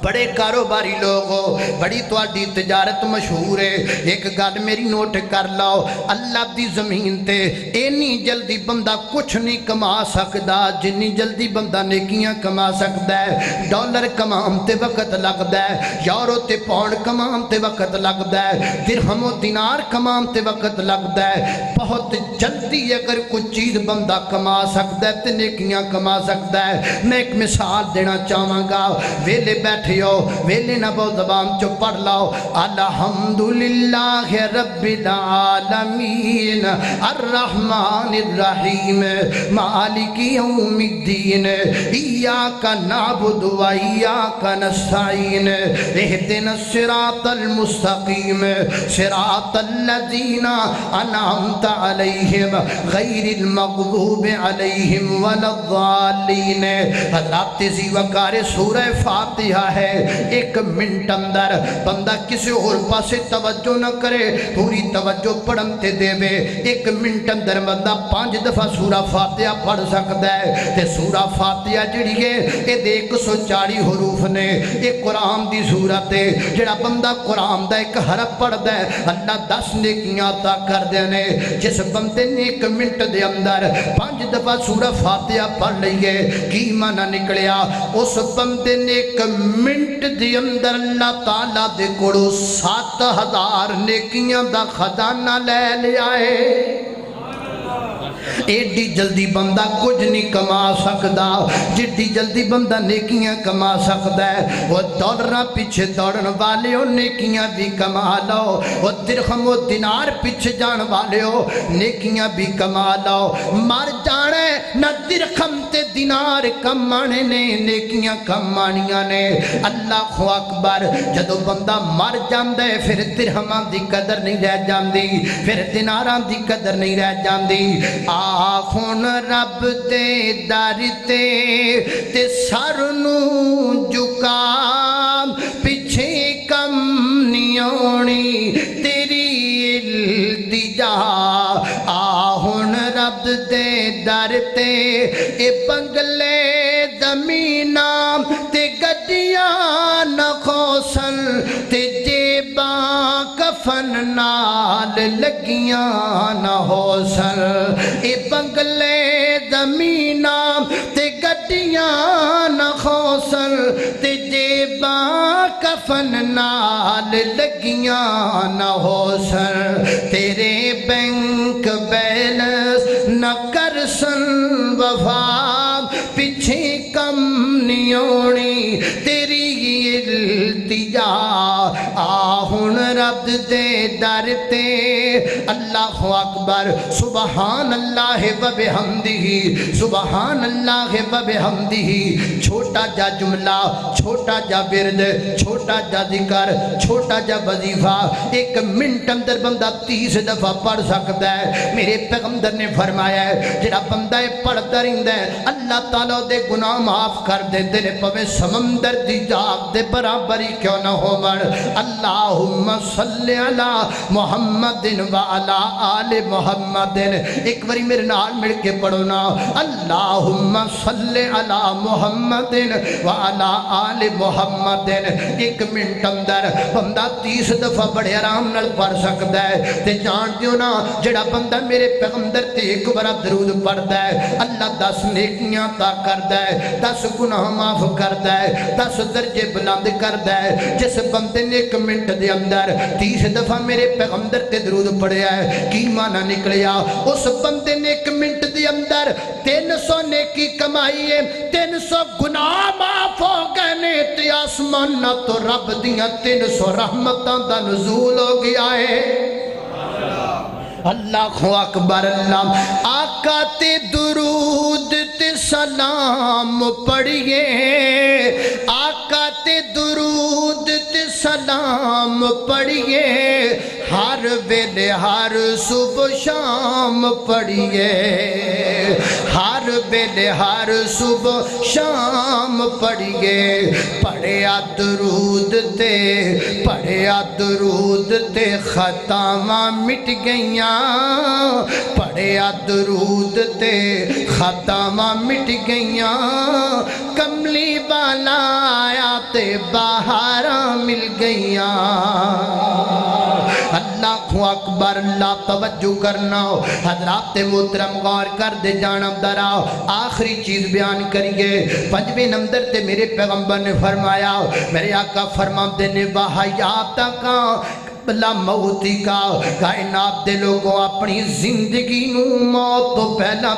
بڑے کاروباری لوگ ہو بڑی تواڈی تجارت مشہور ہے ایک گل میری نوٹ کر لاؤ اللہ دی زمین تے اینی جلدی بندہ کچھ نہیں کما سکدا جنی جلدی بندہ نیکیاں کما سکدا ہے ڈالر کمام تے وقت لگدا ہے یورو تے پاؤنڈ کمام تے وقت لگدا ہے درہم و دینار کمام تے وقت لگدا ہے بہت جلدی اگر کچھ چیز بندہ کما سکدا ہے تے نیکیاں کما سکدا ہے میں ایک مثال دینا چاہواں گا ویلے بیٹھے ہو ویلے نہ بہت زبان چو پڑھ لاؤ الحمدللہ رب العالمین الرحمن الرحیم مالک یوم الدین ایاک نعبد و ایاک نستعین اہدنا الصراط المستقیم صراط الذین انعمت علیہم غیر المغضوب علیہم ولا الضالین حضرات تیزی وقار سورہ فاتحہ ہے ایک منٹ اندر بندہ کسی اور پاسے توجہ نہ کرے پوری توجہ پڑھنتے دے بے ایک منٹ اندر بندہ 5 دفعہ سورہ فاتحہ پڑھ سکتا ہے تے سورہ فاتحہ جڑی ہے یہ 140 حروف نے یہ قرآن دی سورت ہے جڑا بندہ قرآن دا ایک حرف پڑھ دے اللہ 10 نیکیاں عطا کر دینے جس بندے نے ایک منٹ دے اندر 5 دفعہ سورہ فاتحہ پڑھ لئیے کی معنی نکلیا اس بندے نے ایک منٹ دی اندر اللہ تعالیٰ دے کوڑو 7000 نیکیاں دا خزانہ لے لیا ہے ایڈی جلدی بندہ کچھ نہیں کما سکدا جڈی جلدی بندہ نیکیاں کما سکدا ہے وہ ڈالراں پیچھے دوڑن والے ہو نیکیاں بھی کما لو وہ درہم و دینار پیچھے جان والے ہو نیکیاں بھی کما لو مر جانے نہ درہم تے دینار کمانے نے نیکیاں کمانیاں نے اللہ اکبر جدو بندہ مر جاندے پھر درہماں دی قدر نہیں رہ جاندی پھر دیناراں دی قدر نہیں رہ جاندی آخن رب دے در تے سر نوں جھکا پیچھے کم نہیں آنی تیری التجا آہن رب دے در تے اے بنگلے زمیناں تے گڈیاں نہ خوسن تے جیباں کفن نال لگیاں نہ ہوسن اے بنگلے زمیناں تے گڈیاں نہ خوسن تے جیباں کفن نال لگیاں نہ ہوسن تیرے بینک بیلنس نہ کرسن وفا پیچھے کم نہیں ہونی تیری التجا آہن رب دے در تے اللہ اکبر سبحان اللہ و بحمدہ سبحان اللہ و بحمدہ چھوٹا جا جملہ چھوٹا جا برد چھوٹا جا ذکر چھوٹا جا وظیفہ 1 منٹ اندر بندہ 30 دفعہ پڑھ سکتا ہے میرے پیغمبر نے فرمایا ہے جڑا بندہ پڑھتا رہندا ہے اللہ تعالیٰ دے گناہ معاف کر دیندے نے پویں سمندر دی جاگ دے برابر ہی کیوں نہ ہون اللہم صلی علی محمد و علی آل محمد ایک باری میرے نال مل کے پڑھو نا اللہم صلی علی محمد و علی آل محمد 1 منٹ اندر بندہ 30 دفعہ بڑے آرام نال پڑھ سکتا ہے تے جان دیو نا جڑا بندہ میرے پیغمبر تے 1 بار درود پڑھدا ہے اللہ 10 نیکیاں عطا کردا ہے 10 گناہ معاف کردا ہے 10 درجے بلند کردا ہے جس بندے نے 1 منٹ دے اندر 30 دفعہ میرے پیغمبر تے درود پڑھیا ہے کی معنی نکلیا اس بندے نے 1 منٹ دے اندر 300 نیکی کمائی ہے 300 گناہ معاف ہو گئے نے تے آسمان نہ تو رب دیاں 300 رحمتاں دا نزول ہو گیا ہے اللہ اکبر اللہ آقا تے درود تے سلام پڑھئے آقا تے درود تے سلام پڑھئے ہر ویلے ہر صبح شام پڑھئے ہر ویلے ہر صبح شام پڑھئے پڑھیا درود تے خطاواں مٹ گئیاں پڑھیا درود تے خطاواں مٹ گئیاں کملی بالا آیا تے بہاراں مل گئیاں اللہ اکبر اللہ توجہ کرنا حضرات محترم غور کر دے جانب دراؤ آخری چیز بیان کریے 5ویں نمبر تے میرے پیغمبر نے فرمایا میرے آقا فرماتے نے وحیات کا بلا موتی کا کائنات دے لوگوں اپنی زندگی نو موت تو پہلا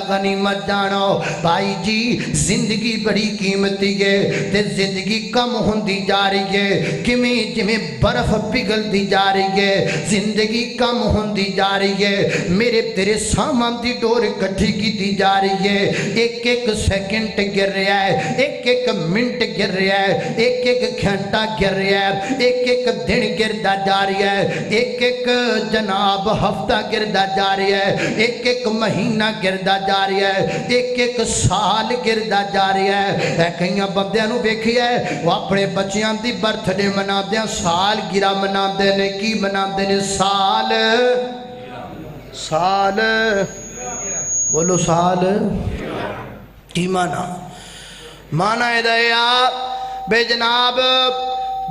غنیمت جانو بھائی جی زندگی بڑی قیمتی ہے تے زندگی کم ہوندی جا رہی ہے جویں برف پگھلدی جا رہی ہے زندگی کم ہوندی جا رہی ہے میرے تیرے سامان دی ڈور اکٹھی کیتی جا رہی ہے ایک سیکنڈ گر رہا ہے ایک منٹ گر رہا ہے ایک گھنٹہ گر رہا ہے ایک دن گردا جا رہی ہے ایک جناب ہفتہ گردا جا رہی ہے ایک مہینہ گردا جا رہی ہے ایک سال گردا جا رہی ہے کئی بندیاں نو ویکھیا ہے وہ اپنے بچیاں دی برتھ ڈے مناندے ہیں سال گرا مناندے نے کی مناندے نے سال بولو سال کی مانا ہے بے جناب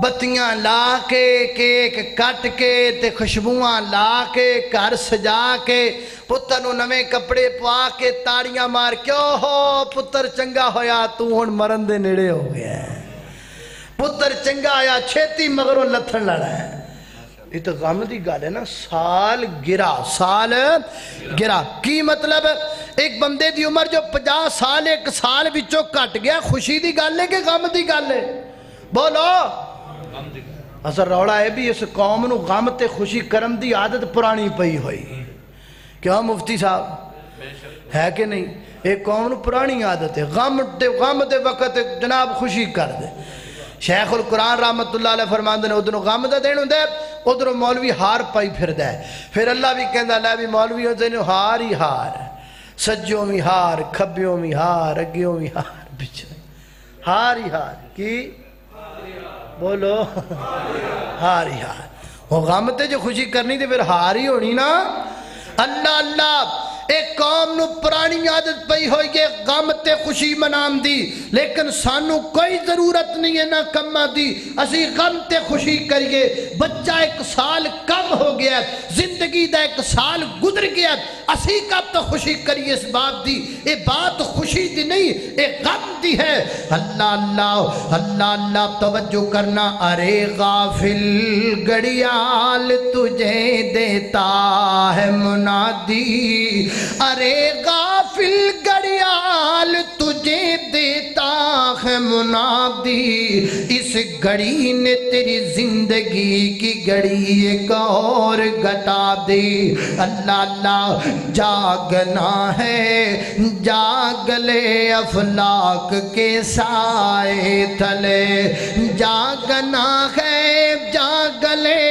بتیاں لا کے کیک کٹ کے تے خوشبواں لا کے گھر سجا کے پتر نو نویں کپڑے پوا کے تاڑیاں مار کیوں ہو پتر چنگا ہویا تو ہن مرن دے نیڑے ہو گیا ہے پتر چنگا آیا چھیتی مگروں لتھن لڑا ہے یہ تو غم دی گل ہے نا سال گرا کی مطلب ایک بندے دی عمر جو 50 سال 1 سال وچوں کٹ گیا خوشی دی گل ہے کہ غم دی گل ہے بولو اثر روڑا ہے بھی اس قوم نو غم تے خوشی کرم دی عادت پرانی پئی ہوئی کیوں مفتی صاحب ہے کہ نہیں ایک قوم نو پرانی عادت ہے غم دے وقت جناب خوشی کر دے شیخ القرآن رحمت اللہ علیہ فرماندے نے ادھر غم دا دین ہوندے ادھر مولوی ہار پائی پھر دے پھر اللہ بھی کہندا لے بھی مولوی ہوندے نے ہار ہی ہار سجوں بھی ہار کھبیوں بھی ہار اگیوں بھی ہار پچھے ہار ہی ہار کی بولو ہار ہی ہار وہ غم تے جو خوشی کرنی تے پھر ہار ہی ہونی نا اللہ اللہ ایک قوم نو پرانی عادت پئی ہوئی ہے غم تے خوشی منام دی لیکن سانو کوئی ضرورت نہیں ہے نہ کمہ دی اسی غم تے خوشی کریے بچہ 1 سال کم ہو گیا زندگی دا 1 سال گزر گیا اسی کب تو خوشی کریے اس بات دی اے بات خوشی دی نہیں اے غم دی ہے اللہ اللہ اللہ اللہ توجہ کرنا ارے غافل گڑیال تجھے دیتا ہے منادی ارے غافل گڑیال تجھے دیتا ہے منادی اس گھڑی نے تیری زندگی کی گھڑی ایک اور گھٹا دی اللہ اللہ جاگنا ہے جاگ لے افلاک کے سائے تلے جاگنا ہے جاگ لے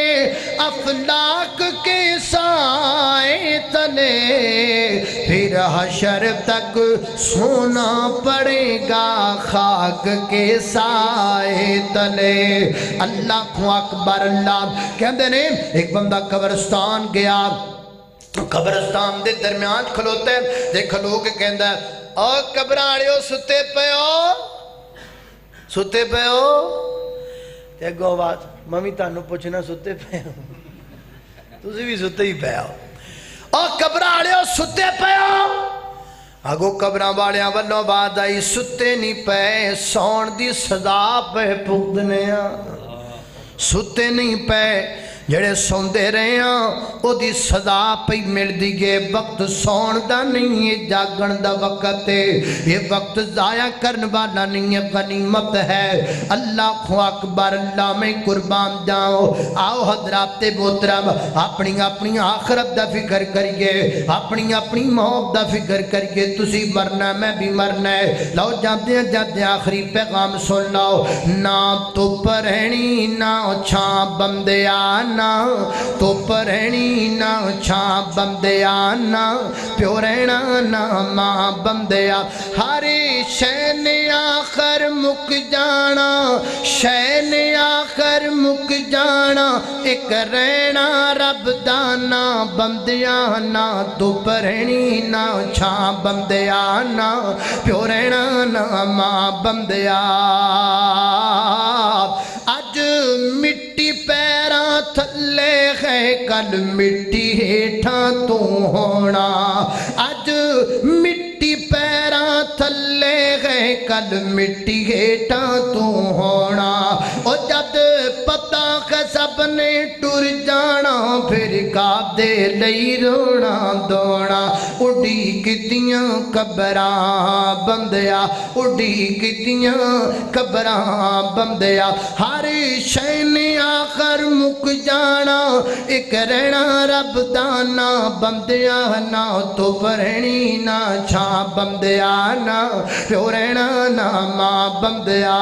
افلاک کے سائے تلے پھر حشر تک سونا پڑے گا خاک کے سائے تلے اللہ اکبر اللہ کہندے نے ایک بندہ قبرستان گیا قبرستان دے درمیان کھلوتے دے کھلو کے کہندہ او قبراڑیو ستے پہ ہو تے گو بات ممی تانو پوچھنا ستے پہ ہو تُسی بھی ستے ہی پہ ہو او قبراڑیو ستے پہ ہو آگو قبران والیاں والوں بعد آئی ستے نہیں پہ سون دی سزا پہ پھگدنے ستے نہیں پہ جڑے سوندے رہے ہیں او دی سزا پہ مل دیئے وقت سون دا نہیں ہے جاگن دا وقت ہے یہ وقت ضائع کرن والا نہیں ہے غنیمت ہے اللہ اکبر اللہ میں قربان جاؤ آؤ حضرات محترم اپنی اپنی آخرت دا فکر کریے اپنی اپنی موت دا فکر کریے تسی مرنا میں بھی مرنا ہے لو جاتے آخری پیغام سن لو نہ تو پرہنی نہ چھاں بندے آنا تو پرہنی نہ چھاں بندے آنا پیو رہنا نہ ماں بندے آ ہری شین آخر مک جانا شین آخر مک جانا ایک رہنا رب دانا بندیاں نہ تو پرہنی نہ چھاں بندے آنا پیو رہنا نہ ماں بندے آ اج مٹی پیراں تھلے ہے کل مٹی ہیٹھاں تو ہونا اج مٹی پیراں تھلے ہے کل مٹی ہیٹھاں تو ہونا او جد پتہ کہ سب نے ٹر جانا پھر کعب دے لئی رونا دونا اڈی کتیاں قبراں بندیا اڈی کتیاں قبراں بندیا ہر شین آخر مک جانا ایک رہنا رب دانا بندیا نہ تو پرہنی نہ چھاں بندیا نہ پیو رہنا نہ ماں بندیا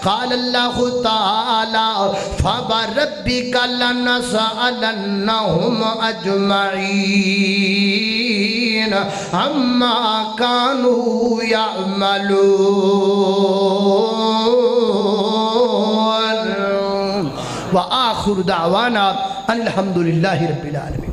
قال اللہ تعالی فَوَرَبِّكَ لَنَسْأَلَنَّهُمْ أَجْمَعِينَ عَمَّا كَانُوا يَعْمَلُونَ وآخر دعوانا الحمد للہ رب العالمين.